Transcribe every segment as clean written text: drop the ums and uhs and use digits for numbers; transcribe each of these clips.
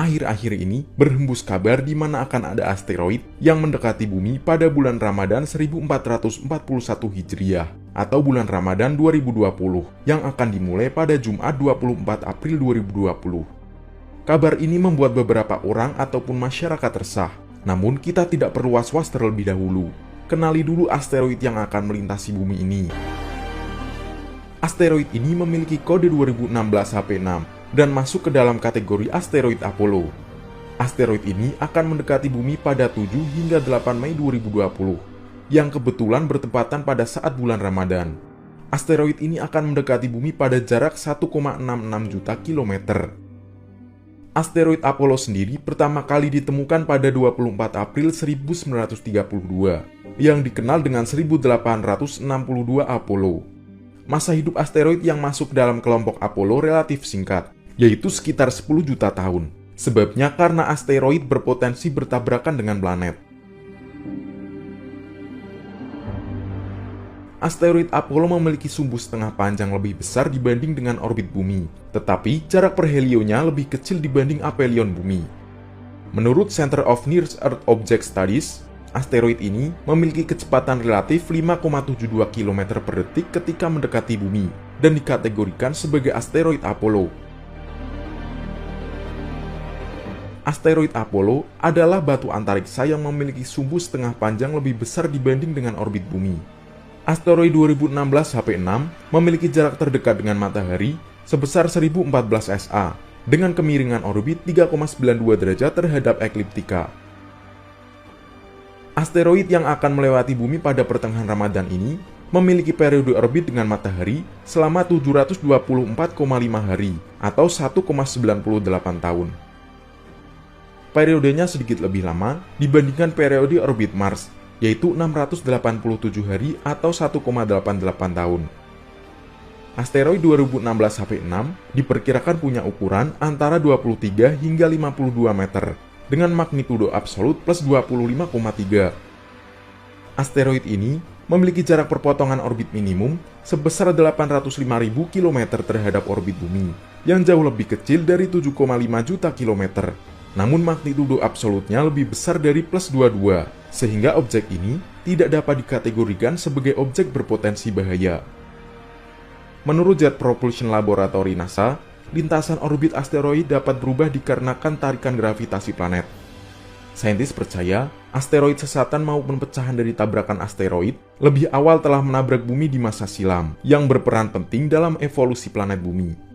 Akhir-akhir ini berhembus kabar di mana akan ada asteroid yang mendekati bumi pada bulan Ramadan 1441 Hijriah atau bulan Ramadan 2020 yang akan dimulai pada Jumat 24 April 2020. Kabar ini membuat beberapa orang ataupun masyarakat resah, namun kita tidak perlu was-was terlebih dahulu. Kenali dulu asteroid yang akan melintasi bumi ini. Asteroid ini memiliki kode 2016 HP6 dan masuk ke dalam kategori asteroid Apollo. Asteroid ini akan mendekati bumi pada 7 hingga 8 Mei 2020, yang kebetulan bertepatan pada saat bulan Ramadan. Asteroid ini akan mendekati bumi pada jarak 1,66 juta kilometer. Asteroid Apollo sendiri pertama kali ditemukan pada 24 April 1932, yang dikenal dengan 1862 Apollo. Masa hidup asteroid yang masuk dalam kelompok Apollo relatif singkat, yaitu sekitar 10 juta tahun. Sebabnya karena asteroid berpotensi bertabrakan dengan planet. Asteroid Apollo memiliki sumbu setengah panjang lebih besar dibanding dengan orbit bumi, tetapi jarak perhelionya lebih kecil dibanding aphelion bumi. Menurut Center of Near Earth Object Studies, asteroid ini memiliki kecepatan relatif 5,72 km per detik ketika mendekati bumi, dan dikategorikan sebagai asteroid Apollo. Asteroid Apollo adalah batu antariksa yang memiliki sumbu setengah panjang lebih besar dibanding dengan orbit bumi. Asteroid 2016 HP6 memiliki jarak terdekat dengan matahari sebesar 1014 SA, dengan kemiringan orbit 3,92 derajat terhadap ekliptika. Asteroid yang akan melewati bumi pada pertengahan Ramadan ini memiliki periode orbit dengan matahari selama 724,5 hari atau 1,98 tahun. Periodenya sedikit lebih lama dibandingkan periode orbit Mars, yaitu 687 hari atau 1,88 tahun. Asteroid 2016 HP6 diperkirakan punya ukuran antara 23 hingga 52 meter, dengan magnitudo absolut plus 25,3. Asteroid ini memiliki jarak perpotongan orbit minimum sebesar 805.000 km terhadap orbit bumi, yang jauh lebih kecil dari 7,5 juta kilometer. Namun magnitudo absolutnya lebih besar dari plus 22, sehingga objek ini tidak dapat dikategorikan sebagai objek berpotensi bahaya. Menurut Jet Propulsion Laboratory NASA, lintasan orbit asteroid dapat berubah dikarenakan tarikan gravitasi planet. Saintis percaya, asteroid sesatan maupun pecahan dari tabrakan asteroid lebih awal telah menabrak bumi di masa silam, yang berperan penting dalam evolusi planet bumi.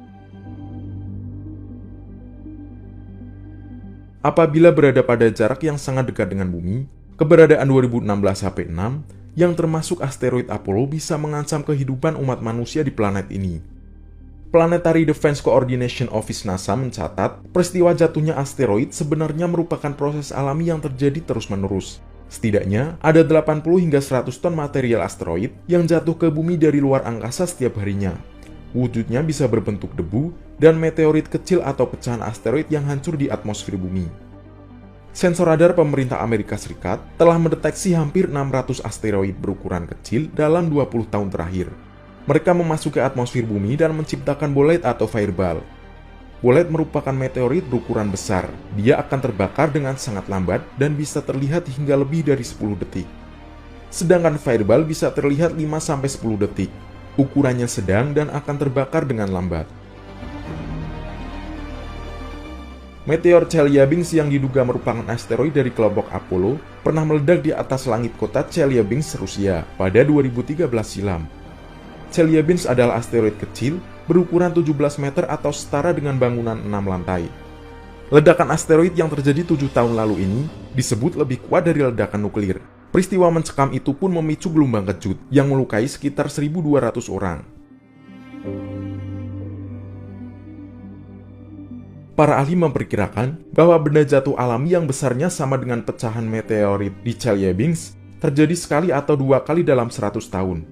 Apabila berada pada jarak yang sangat dekat dengan bumi, keberadaan 2016 HP6 yang termasuk asteroid Apollo bisa mengancam kehidupan umat manusia di planet ini. Planetary Defense Coordination Office NASA mencatat, peristiwa jatuhnya asteroid sebenarnya merupakan proses alami yang terjadi terus-menerus. Setidaknya, ada 80 hingga 100 ton material asteroid yang jatuh ke bumi dari luar angkasa setiap harinya. Wujudnya bisa berbentuk debu dan meteorit kecil atau pecahan asteroid yang hancur di atmosfer bumi. Sensor radar pemerintah Amerika Serikat telah mendeteksi hampir 600 asteroid berukuran kecil dalam 20 tahun terakhir. Mereka memasuki atmosfer bumi dan menciptakan bolide atau fireball. Bolide merupakan meteorit berukuran besar. Dia akan terbakar dengan sangat lambat dan bisa terlihat hingga lebih dari 10 detik. Sedangkan fireball bisa terlihat 5-10 detik. Ukurannya sedang dan akan terbakar dengan lambat. Meteor Chelyabinsk yang diduga merupakan asteroid dari kelompok Apollo pernah meledak di atas langit kota Chelyabinsk, Rusia pada 2013 silam. Chelyabinsk adalah asteroid kecil berukuran 17 meter atau setara dengan bangunan 6 lantai. Ledakan asteroid yang terjadi 7 tahun lalu ini disebut lebih kuat dari ledakan nuklir. Peristiwa mencekam itu pun memicu gelombang kejut yang melukai sekitar 1.200 orang. Para ahli memperkirakan bahwa benda jatuh alami yang besarnya sama dengan pecahan meteorit di Chelyabinsk terjadi sekali atau 2 kali dalam 100 tahun.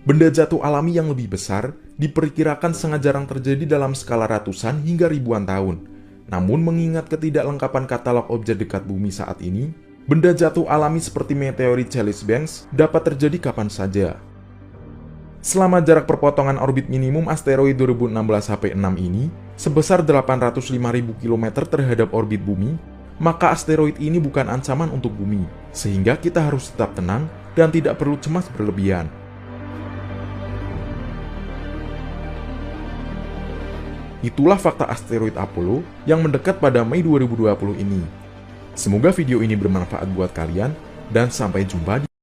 Benda jatuh alami yang lebih besar diperkirakan sangat jarang terjadi dalam skala ratusan hingga ribuan tahun. Namun mengingat ketidaklengkapan katalog objek dekat bumi saat ini, benda jatuh alami seperti meteorit Chelyabinsk dapat terjadi kapan saja. Selama jarak perpotongan orbit minimum asteroid 2016 HP6 ini sebesar 805.000 km terhadap orbit bumi, maka asteroid ini bukan ancaman untuk bumi, sehingga kita harus tetap tenang dan tidak perlu cemas berlebihan. Itulah fakta asteroid Apollo yang mendekat pada Mei 2020 ini. Semoga video ini bermanfaat buat kalian, dan sampai jumpa di